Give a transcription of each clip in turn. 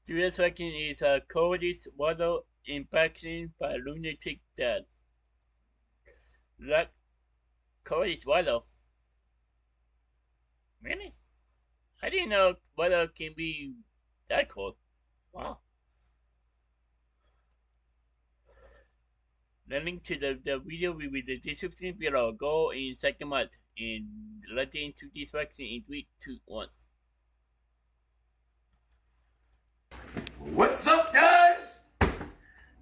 The real question is coldest water impacting by lunatic dad. Like coldest water. Really? I didn't know water can be that cold. Wow. The link to the video will be the description below. Go in second month and let's get into this vaccine in 3, 2, 1. What's up, guys?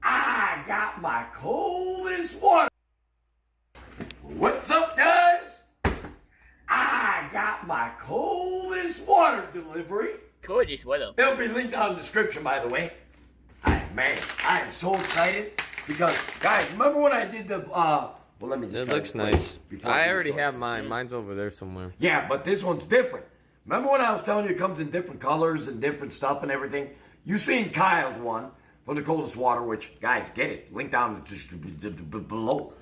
I got my coldest water. What's up, guys? I got my coldest water delivery. Coldest water. It'll be linked down in the description, by the way. Man, I am so excited because, guys, remember when I did the, well, let me just. It looks nice. I already have mine. Mine's over there somewhere. Yeah, but this one's different. Remember when I was telling you it comes in different colors and different stuff and everything? You seen Kyle's one from the coldest water, which, guys, get it. Link down just below.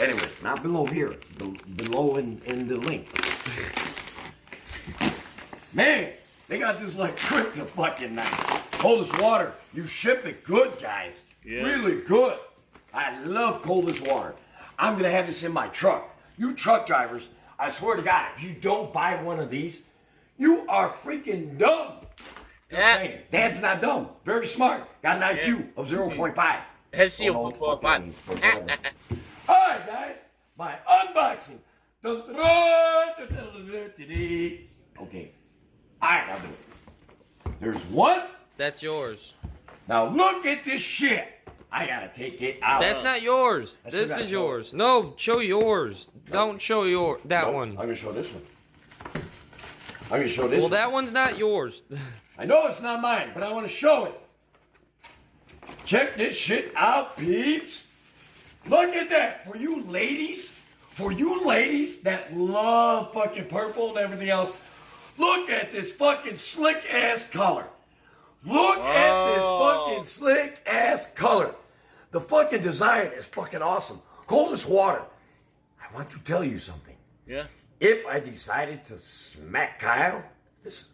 Anyway, not below here. Below in the link. Man, they got this like crypto fucking nice. Coldest water. You ship it good, guys. Yeah. Really good. I love coldest water. I'm going to have this in my truck. You truck drivers, I swear to God, if you don't buy one of these, you are freaking dumb. Yeah. Dad's not dumb. Very smart. Got an IQ of 0.5. Let's see what Alright, guys. My unboxing. Okay. Alright, I'll do it. There's one. That's yours. Now look at this shit. I gotta take it out. That's not yours. This is yours. No, show yours. Don't show that one. I'm gonna show this one. I'm gonna show this one. Well, that one's not yours. I know it's not mine, but I want to show it. Check this shit out, peeps. Look at that. For you ladies that love fucking purple and everything else, look at this fucking slick ass color. Look at this fucking slick ass color. The fucking design is fucking awesome. Coldest water. I want to tell you something. Yeah. If I decided to smack Kyle, it's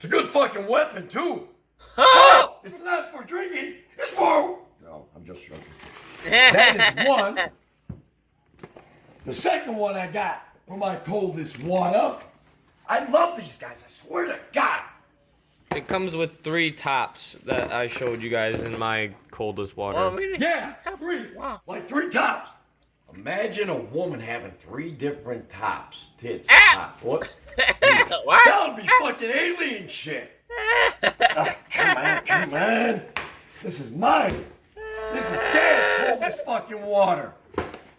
a good fucking weapon too. Oh, it's not for drinking. It's for. No, I'm just joking. That is one. The second one I got for my coldest water. I love these guys. I swear to God. It comes with 3 tops that I showed you guys in my coldest water. Oh, really? Yeah, 3. Wow. Like 3 tops. Imagine a woman having 3 different tops. Tits. Top. What? What? That would be fucking alien shit. Come on. This is mine. This is Dad's coldest fucking water.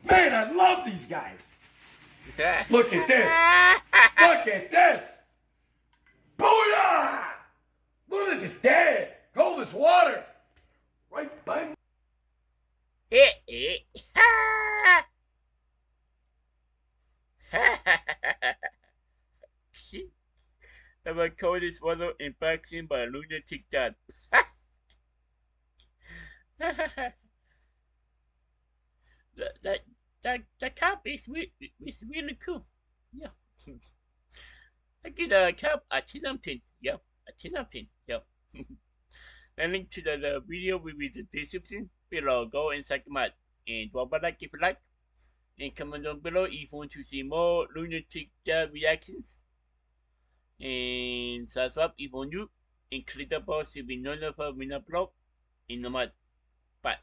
Man, I love these guys. Look at this. Look at this. Booyah! Look at Dad. Coldest water. Right by me. My coldest water impacting by lunatic dad. that cup is really cool. Yeah. I get a cup at 10 of 10. Yeah. At 10 of 10. Yeah. The link to the video will be in the description below. Go and check them out. And drop a like if you like. And comment down below if you want to see more lunatic dad reactions. And subscribe if you want to. And click the bell to be notified when I upload. And no matter. Bye.